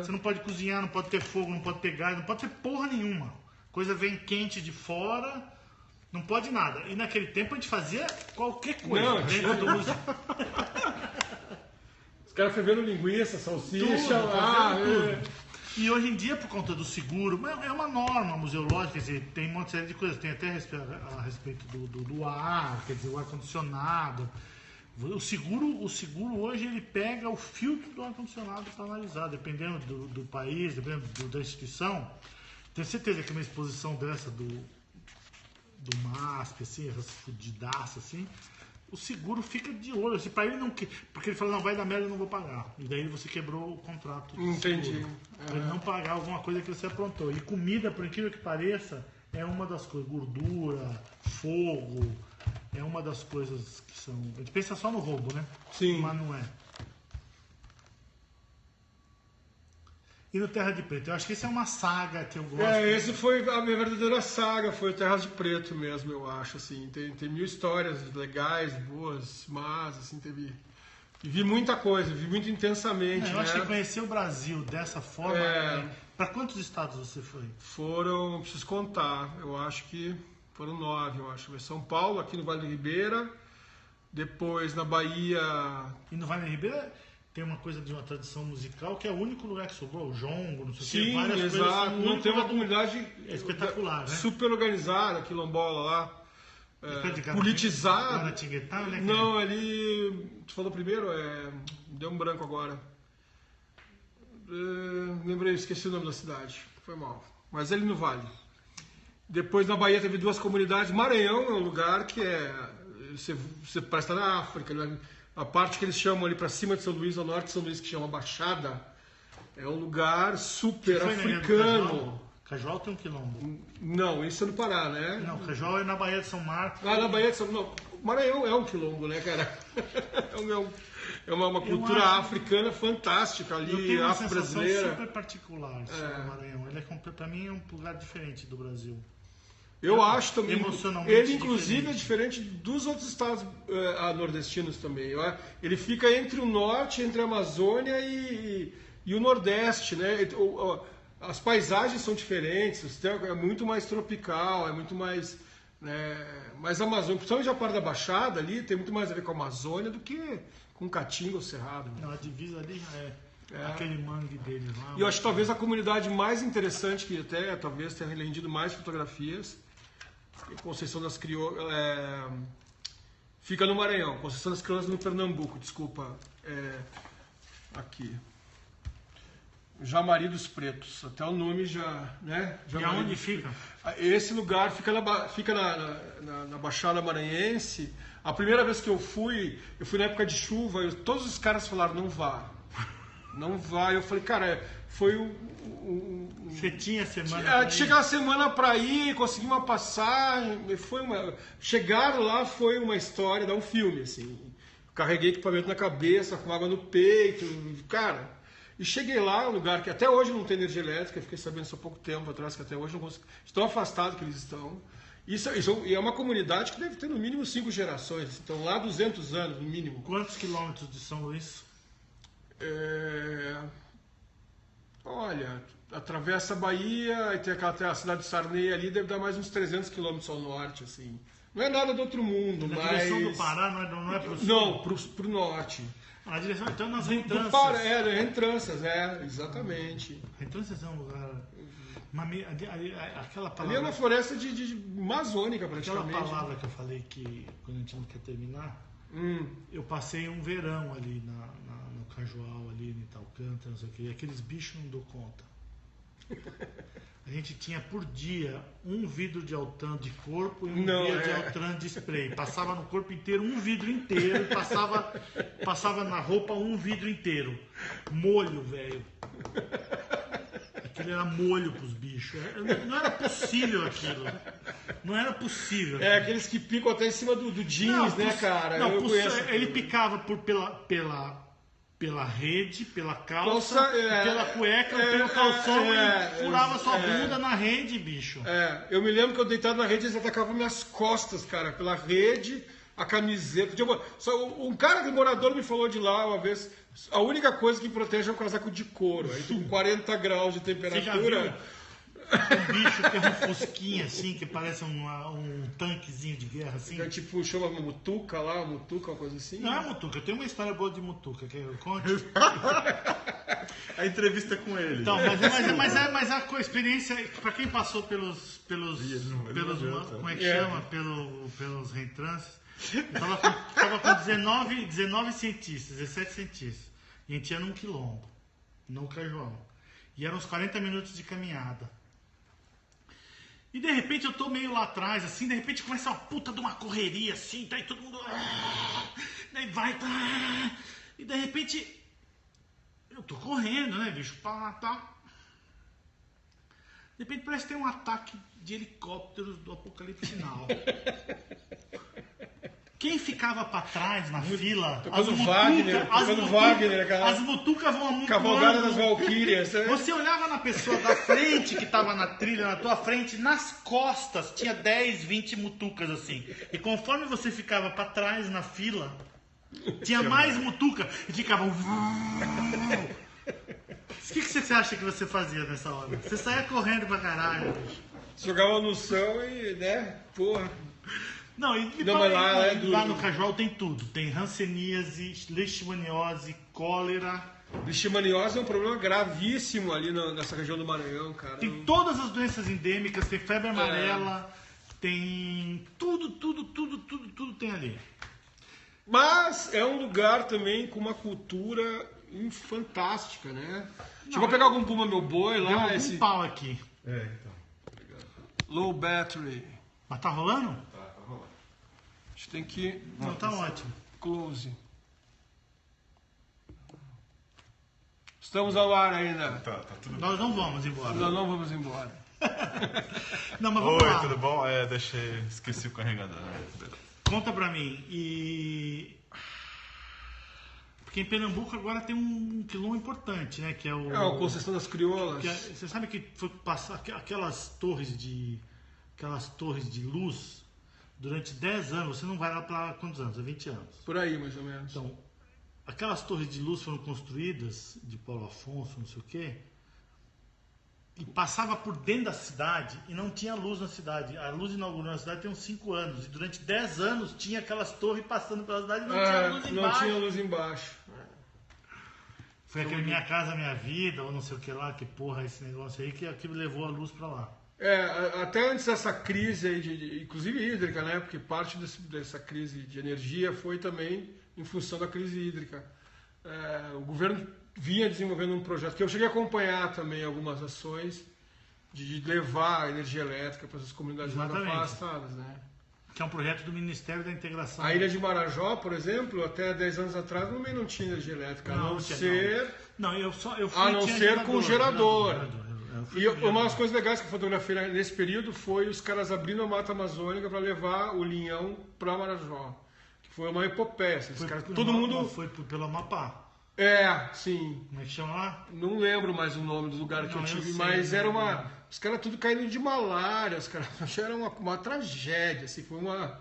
Você não pode cozinhar, não pode ter fogo, não pode ter gás, não pode ter porra nenhuma. Coisa vem quente de fora, não pode nada. E naquele tempo a gente fazia qualquer coisa dentro do museu. Os caras fervendo linguiça, salsicha, tudo. E hoje em dia, por conta do seguro, é uma norma museológica, quer dizer, tem uma série de coisas, tem até a respeito do ar, quer dizer, o ar-condicionado. O seguro hoje ele pega o filtro do ar-condicionado para analisar, dependendo do país, dependendo da instituição. Tenho certeza que uma exposição dessa do MASP, assim, essas fudidaças assim, o seguro fica de olho, assim, para ele não... Porque ele fala, não, vai dar merda, eu não vou pagar. E daí você quebrou o contrato. Entendi. Para ele não pagar alguma coisa que você aprontou. E comida, por incrível que pareça, é uma das coisas. Gordura, fogo, é uma das coisas que são... A gente pensa só no roubo, né? Sim. Mas não é. E no Terra de Preto? Eu acho que esse é uma saga que eu gosto. Esse foi a minha verdadeira saga, foi o Terras de Preto mesmo, eu acho, assim. Tem mil histórias legais, boas, mas, assim, vi muita coisa, vi muito intensamente, eu acho que conhecer o Brasil dessa forma... Para quantos estados você foi? Foram, preciso contar, eu acho que foram 9, eu acho. São Paulo, aqui no Vale do Ribeira, depois na Bahia... E no Vale do Ribeira... Tem uma coisa de uma tradição musical que é o único lugar que sobrou, o jongo, não sei o que. Sim, várias exato. Não tem uma comunidade espetacular, né? Super organizada, quilombola lá. Politizada. Não, ali. Tu falou primeiro? Deu um branco agora. Lembrei, esqueci o nome da cidade. Foi mal. Mas ali no Vale. Depois na Bahia teve 2 comunidades. Maranhão é um lugar que você parece estar na África, né? A parte que eles chamam ali para cima de São Luís, ao norte de São Luís, que chama Baixada, é um lugar super africano. Cajol tem um quilombo. Não, isso é no Pará, né? Não, Cajol é na Baía de São Marcos. Na Baía de São Marcos. Não, Maranhão é um quilombo, né, cara? É uma cultura africana fantástica ali, afro-brasileira. Super particular sobre o Maranhão. Ele para mim é um lugar diferente do Brasil. Eu acho também. Emocionalmente ele, inclusive, é diferente dos outros estados nordestinos também. Ele fica entre o norte, entre a Amazônia e o Nordeste, né? As paisagens são diferentes, é muito mais tropical, é muito mais, mais amazônico. Principalmente a parte da Baixada ali tem muito mais a ver com a Amazônia do que com Caatinga ou Cerrado. Não, a divisa ali já é aquele mangue deles lá. E eu acho que talvez a comunidade mais interessante, que até talvez tenha rendido mais fotografias, Conceição das Crioulas, fica no Maranhão. Conceição das Crioulas no Pernambuco, desculpa. Aqui. Jamari dos Pretos. Até o nome já, né? E aonde fica? Esse lugar fica na Baixada Maranhense. A primeira vez que eu fui na época de chuva, todos os caras falaram, não vá. Não vá. Eu falei, cara, foi Você tinha semana tinha aquela semana pra ir, consegui uma passagem, chegar lá foi uma história, dá um filme, assim. Carreguei equipamento na cabeça, com água no peito, cara. E cheguei lá, um lugar que até hoje não tem energia elétrica, fiquei sabendo isso há pouco tempo atrás, que até hoje não consigo, estão afastados que eles estão. E é uma comunidade que deve ter no mínimo 5 gerações, estão lá há 200 anos, no mínimo. Quantos quilômetros de São Luís? Olha, atravessa a Bahia e tem a cidade de Sarney ali, deve dar mais uns 300 quilômetros ao norte, assim. Não é nada do outro mundo, Na mas... direção do Pará, não é pro sul? Não, pro norte. A direção, então, nas Rentranças. Rentranças, exatamente. Rentranças é um lugar... Aquela palavra... Ali é uma floresta de amazônica, praticamente. Aquela palavra que eu falei que, quando a gente não quer terminar, eu passei um verão ali no Cajual, ali em Italcântara, não sei o que, e aqueles bichos não dou conta. A gente tinha por dia um vidro de Altran de corpo e um Não, vidro de Altran de spray. Passava no corpo inteiro um vidro inteiro, passava na roupa um vidro inteiro. Molho, velho. Aquilo era molho pros bichos. Não era possível aquilo. Não era possível. É, aqueles que picam até em cima do jeans, né, cara? Não, eu conheço. ele picava pela rede, pela calça, pela cueca, pelo calção e furava sua bunda na rede, bicho. Eu me lembro que eu deitado na rede, eles atacavam minhas costas, cara, pela rede, a camiseta. Um cara de morador me falou de lá uma vez, a única coisa que protege é um casaco de couro. Aí com 40 graus de temperatura. Você já viu um bicho que é um fosquinha assim, que parece um tanquezinho de guerra assim? É tipo, chama mutuca lá, mutuca, uma coisa assim. Não é mutuca, tem uma história boa de mutuca, que eu conte. A entrevista com ele. Então, mas a experiência, pra quem passou pelos como é que chama? Pelos reentrâncios, tava com 19 cientistas, 17 cientistas. E a gente ia num quilombo, no Cajuão. E eram uns 40 minutos de caminhada. E de repente eu tô meio lá atrás, assim, de repente começa uma puta de uma correria, assim, tá aí todo mundo. Daí vai, tá. E de repente eu tô correndo, né, bicho? Tá. De repente parece que tem um ataque de helicópteros do Apocalipse Sinal. Quem ficava pra trás na fila? As mutucas vão amontoando. Cavalgada das Valquírias. Você olhava na pessoa da frente que tava na trilha, na tua frente, nas costas tinha 10, 20 mutucas assim. E conforme você ficava pra trás na fila, tinha mais mutuca e ficava. O que você acha que você fazia nessa hora? Você saía correndo pra caralho. Jogava no chão e, né, porra. Não, lá no Cajual tem tudo. Tem hanseníase, leishmaniose, cólera. Leishmaniose é um problema gravíssimo ali nessa região do Maranhão, cara. Tem todas as doenças endêmicas, tem febre amarela, tem tudo tem ali. Mas é um lugar também com uma cultura fantástica, né? Chegou a pegar algum Puma Meu Boi lá? Deu algum pau aqui. Então. Low battery. Mas tá rolando? A gente tem que... Não, tá ótimo. Close. Estamos ao ar ainda. Tá tudo bem. Nós não vamos embora. Nós não vamos embora. Não, mas vamos Oi, lá. tudo bom? Esqueci o carregador. Conta pra mim. Porque em Pernambuco agora tem um quilombo importante, né? Que é o... a Conceição das Crioulas. Você sabe que foi passar aquelas torres de luz durante 10 anos. Você não vai lá para quantos anos? 20 anos. Por aí, mais ou menos. Então, aquelas torres de luz foram construídas de Paulo Afonso, não sei o quê, e passava por dentro da cidade e não tinha luz na cidade. A luz inaugurou na cidade tem uns 5 anos. E durante 10 anos tinha aquelas torres passando pela cidade e não tinha luz embaixo. Não tinha luz embaixo. Foi aquele Minha Casa Minha Vida, ou não sei o que lá, que porra esse negócio aí, que levou a luz para lá. Até antes dessa crise aí, inclusive hídrica, né? Porque parte dessa crise de energia foi também em função da crise hídrica. O governo vinha desenvolvendo um projeto que eu cheguei a acompanhar também algumas ações de levar a energia elétrica para essas comunidades mais afastadas, né? Que é um projeto do Ministério da Integração. A ilha de Marajó, por exemplo, até 10 anos atrás também não tinha energia elétrica, a não ser com gerador. E uma das coisas legais que eu fotografei nesse período foi os caras abrindo a Mata Amazônica para levar o linhão para Marajó. Que foi uma epopeia. Foi pelo Amapá. Sim. Como é que chama lá? Não lembro mais o nome do lugar que eu tive, mas era uma... Os caras tudo caindo de malária, os caras era uma tragédia, assim, foi uma...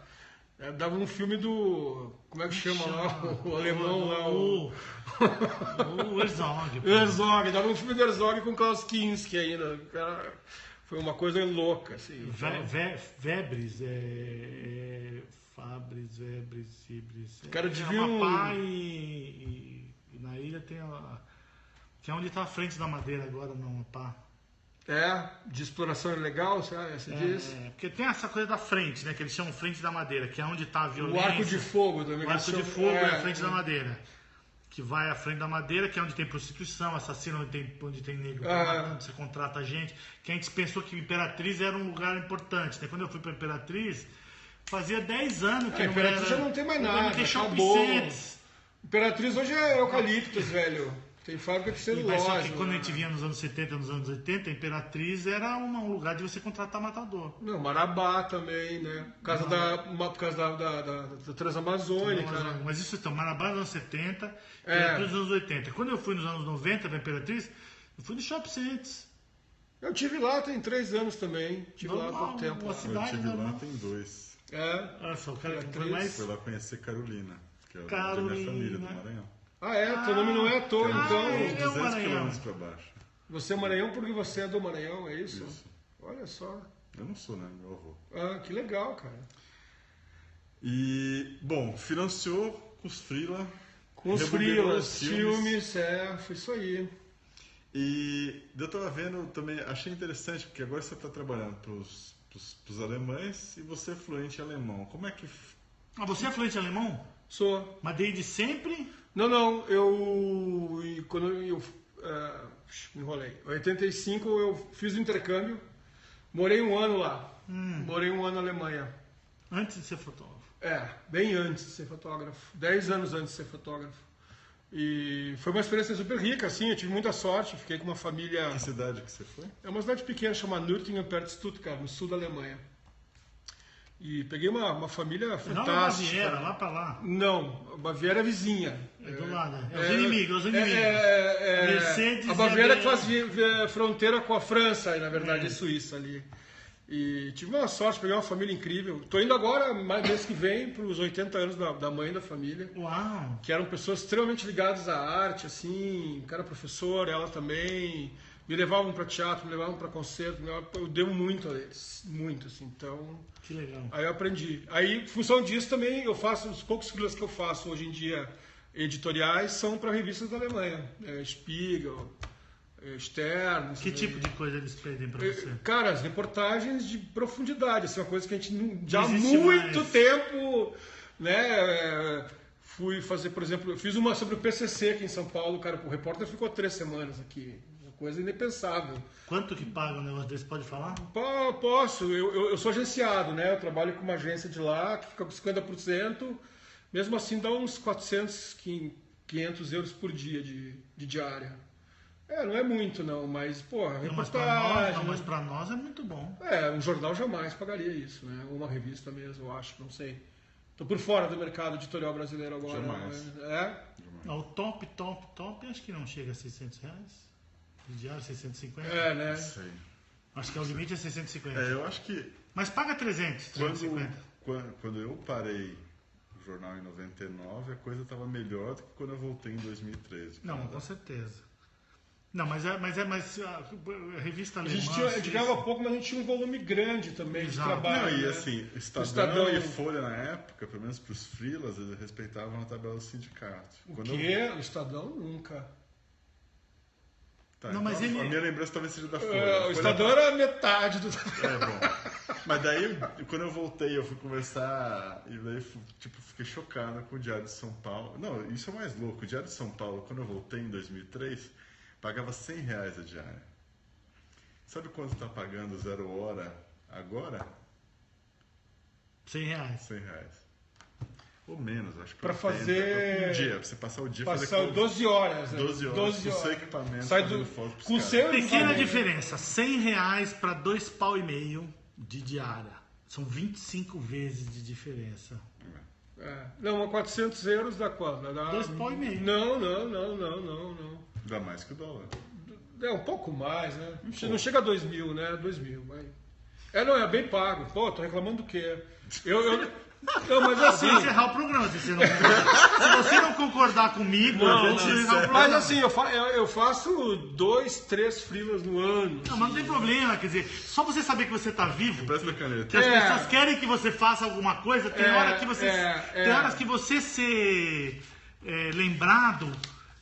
Dava um filme do... Como é que chama lá? O alemão lá, o Herzog. Herzog, dava um filme do Herzog com Klaus Kinski ainda. Foi uma coisa louca, assim. Vebres, Fabris, Vebres, Cibris. O cara devia Amapá e na ilha tem que é onde está a frente da Madeira agora, no Amapá. De exploração ilegal, você diz? Porque tem essa coisa da frente, né? Que eles chamam frente da madeira, que é onde está a violência. O arco de fogo também. O arco de fogo é a frente da madeira. que vai à frente da Madeira, que é onde tem prostituição, assassino, onde tem negro, onde você contrata gente. Que a gente pensou que Imperatriz era um lugar importante. Né? Quando eu fui para Imperatriz, fazia 10 anos que não Imperatriz era... já não tem mais nada, não tem shopping acabou. centers. Imperatriz hoje é eucaliptus, velho. Tem fábrica de celulose. Mas só que quando a gente vinha nos anos 70, nos anos 80, a Imperatriz era um lugar de você contratar matador. Não, Marabá também, né? Por causa da Transamazônica. Né? Mas isso então, Marabá nos anos 70, Imperatriz nos anos 80. Quando eu fui nos anos 90 para Imperatriz, eu fui no shopping centers. Eu tive lá tem 3 anos também. Tive lá há pouco tempo. Uma cidade, eu tive lá né? tem 2. Olha só, o cara que foi mais... Foi lá conhecer Carolina, que é da Carolina. minha família, do Maranhão. Teu nome não é à toa, então. é 200 Maranhão. quilômetros pra baixo. Você é Maranhão porque você é do Maranhão, é isso? Isso. Olha só. Eu não sou, né? Meu avô. Que legal, cara. E, bom, financiou com os freela. Com os rebobelou freelas, filmes, foi isso aí. E eu tava vendo também, achei interessante, porque agora você tá trabalhando pros alemães e você é fluente em alemão. Como é que... você é fluente em alemão? Sou. Mas desde sempre? Não, quando eu me enrolei. Em 85 eu fiz o intercâmbio, morei 1 ano lá. Morei 1 ano na Alemanha. Antes de ser fotógrafo? Bem antes de ser fotógrafo. 10 anos antes de ser fotógrafo. E foi uma experiência super rica, assim, eu tive muita sorte, fiquei com uma família... Que cidade que você foi? É uma cidade pequena, chamada Nürtingen, perto de Stuttgart, no sul da Alemanha. E peguei uma família fantástica. Não na Baviera, lá pra lá. Não, a Baviera é vizinha. É do lado. É os inimigos, Mercedes a Baviera que faz fronteira com a França, na verdade, é Suíça ali. E tive uma sorte, peguei uma família incrível. Estou indo agora, mês que vem, para os 80 anos da mãe da família. Uau! Que eram pessoas extremamente ligadas à arte, assim, cara professor, ela também. Me levavam para teatro, me levavam para concerto, eu devo muito a eles, muito, assim, então... Que legal. Aí eu aprendi. Aí, em função disso, também eu faço, os poucos freelas que eu faço hoje em dia, editoriais, são para revistas da Alemanha. Spiegel, Stern... Que tipo de coisa eles pedem para você? Cara, as reportagens de profundidade, assim, uma coisa que a gente já há existe muito mais. tempo, né... Fui fazer, por exemplo, eu fiz uma sobre o PCC aqui em São Paulo, cara, o repórter ficou 3 semanas aqui. Coisa impensável. Quanto que paga um negócio desse? Pode falar? Posso. Eu sou agenciado, né? Eu trabalho com uma agência de lá que fica com 50%. Mesmo assim dá uns 400, 500 euros por dia de diária. Não é muito não, mas, porra, reportagem... Mas pra nós é muito bom. Um jornal jamais pagaria isso, né? Ou uma revista mesmo, eu acho, não sei. Tô por fora do mercado editorial brasileiro agora. Jamais. O top, acho que não chega a 600 reais. De diário, 650? Né? Sei. Acho que o limite é 650. Eu acho que... Mas paga 350. Quando eu parei o jornal em 99, a coisa estava melhor do que quando eu voltei em 2013. Não, com certeza. Não, mas a revista alemã... A gente ganhava pouco, mas a gente tinha um volume grande também de trabalho. Não, e né? assim, Estadão e Folha na época, pelo menos para os freelas, eles respeitavam a tabela do sindicato. O quê? O Estadão nunca. Tá, não, então mas ele... A minha lembrança talvez seja da Folha. O Estadão era metade do... Bom. Mas daí, quando eu voltei, eu fui conversar e daí, fiquei chocado com o Diário de São Paulo. Não, isso é mais louco. O Diário de São Paulo, quando eu voltei em 2003, pagava R$100 a diária. Sabe quanto está pagando 0 hora agora? R$100. R$100. Ou menos, acho que. Para fazer. Um dia, pra você passar o dia. Passar 12 horas. 12 horas. Com seu equipamento. Sai foto pros com caras. seu Pequena diferença: R$100 para R$2,5 de diária. São 25 vezes de diferença. Não, 400 euros dá quanto? Dá... R$2,5. Não. Dá mais que o dólar. É um pouco mais, né? Não chega a 2.000, né? 2.000, mas... Não, é bem pago. Pô, tô reclamando do quê? Não, mas assim... Eu vou encerrar o programa, se você não concordar comigo, eu vou encerrar o programa. Mas assim, eu faço 2, 3 freelas no ano. Não, mas não tem problema, quer dizer, só você saber que você tá vivo, Presta a caneta. que as pessoas querem que você faça alguma coisa, tem hora que você... Tem horas que você ser lembrado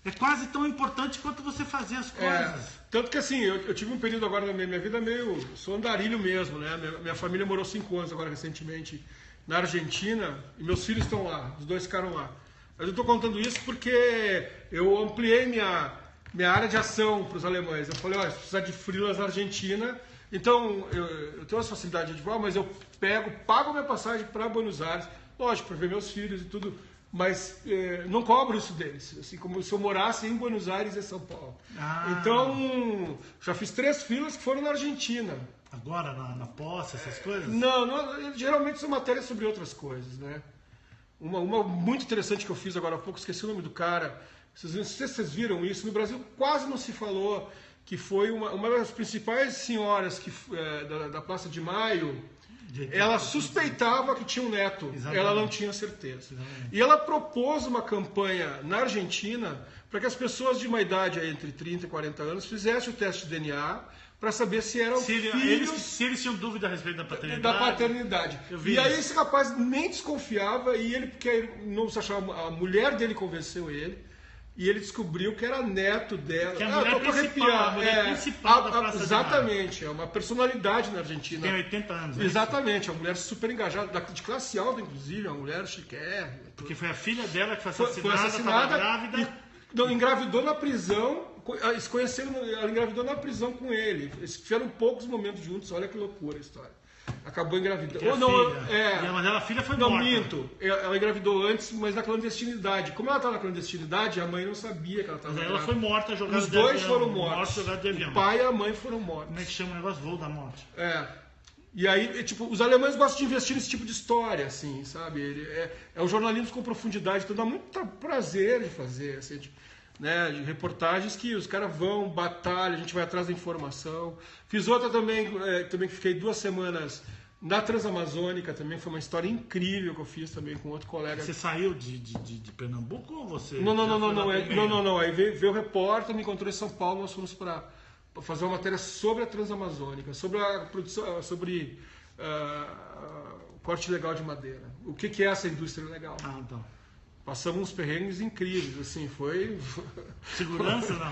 é quase tão importante quanto você fazer as coisas. Tanto que assim, eu tive um período agora da minha vida meio... Sou andarilho mesmo, né? Minha família morou 5 anos agora recentemente na Argentina, e meus filhos estão lá, os 2 ficaram lá. Eu estou contando isso porque eu ampliei minha área de ação para os alemães. Eu falei, olha, se precisar de freelas na Argentina, então eu tenho essa facilidade de voar, mas eu pago minha passagem para Buenos Aires, lógico, para ver meus filhos e tudo, mas não cobro isso deles, assim como se eu morasse em Buenos Aires e São Paulo. Então, já fiz 3 freelas que foram na Argentina. Agora, na posse, essas coisas? Não, geralmente são matérias sobre outras coisas, né? Uma muito interessante que eu fiz agora há pouco, esqueci o nome do cara. Não sei se vocês viram isso. No Brasil quase não se falou, que foi uma das principais senhoras da Praça de Maio. Ela suspeitava que tinha um neto. Exatamente. Ela não tinha certeza. Exatamente. E ela propôs uma campanha na Argentina para que as pessoas de uma idade entre 30 e 40 anos fizessem o teste de DNA para saber se eram filhos... Se eles tinham dúvida a respeito da paternidade. Da paternidade. E aí esse rapaz nem desconfiava, e ele, porque não se achava, a mulher dele convenceu ele, e ele descobriu que era neto dela. Que é a mulher principal da Praça exatamente, é uma personalidade na Argentina. Tem 80 anos. Exatamente, é uma mulher super engajada, de classe alta, inclusive, é uma mulher chiquérrima. Porque foi a filha dela que foi assassinada, estava grávida. Engravidou na prisão. Eles conheceram, ela engravidou na prisão com ele. Eles tiveram poucos momentos juntos, olha que loucura a história. Acabou engravidando. Mas a filha foi morta. Não, minto. Ela engravidou antes, mas na clandestinidade. Como ela estava na clandestinidade, a mãe não sabia que ela estava grávida. Ela foi morta jogada de avião. Os dois foram mortos. O pai e a mãe foram mortos. Como é que chama o negócio? Voo da morte. E aí, tipo, os alemães gostam de investir nesse tipo de história, assim, sabe? É um jornalismo com profundidade, então dá muito prazer de fazer, assim, né, de reportagens que os caras vão, batalham, a gente vai atrás da informação. Fiz outra também que fiquei 2 semanas na Transamazônica, também foi uma história incrível que eu fiz também com outro colega. Você saiu de Pernambuco ou você... Não. Aí veio o repórter, me encontrou em São Paulo, nós fomos para fazer uma matéria sobre a Transamazônica, sobre a produção, sobre o corte legal de madeira. O que é essa indústria legal? Então. Passamos uns perrengues incríveis, assim, foi... Segurança, não?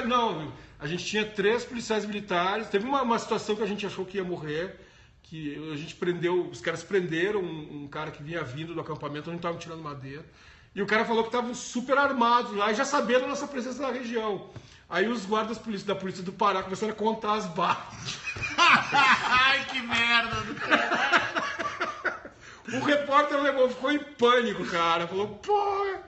Não, a gente tinha 3 policiais militares, teve uma situação que a gente achou que ia morrer, que a gente prendeu, os caras prenderam um cara que vinha vindo do acampamento, onde estavam tirando madeira, e o cara falou que estavam super armados lá, e já sabendo da nossa presença na região. Aí os guardas da polícia do Pará começaram a contar as balas. Ai, que merda do cara! O repórter ficou em pânico, cara. Falou, pô...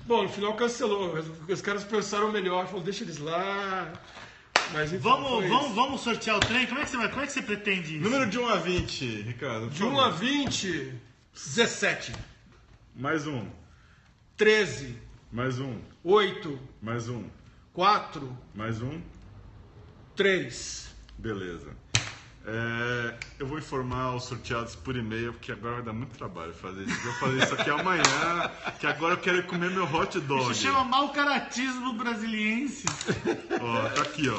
Bom, no final cancelou. Os caras pensaram melhor. Falou, deixa eles lá. Mas enfim, vamos sortear o trem? Como é que você pretende isso? Número de 1 a 20, Ricardo. De 1 a 20, 17. Mais um. 13. Mais um. 8. Mais um. 4. Mais um. 3. Beleza. Eu vou informar os sorteados por e-mail, porque agora vai dar muito trabalho fazer isso. Eu vou fazer isso aqui amanhã, que agora eu quero comer meu hot dog. Isso chama mau caratismo brasiliense. Ó, tá aqui, ó.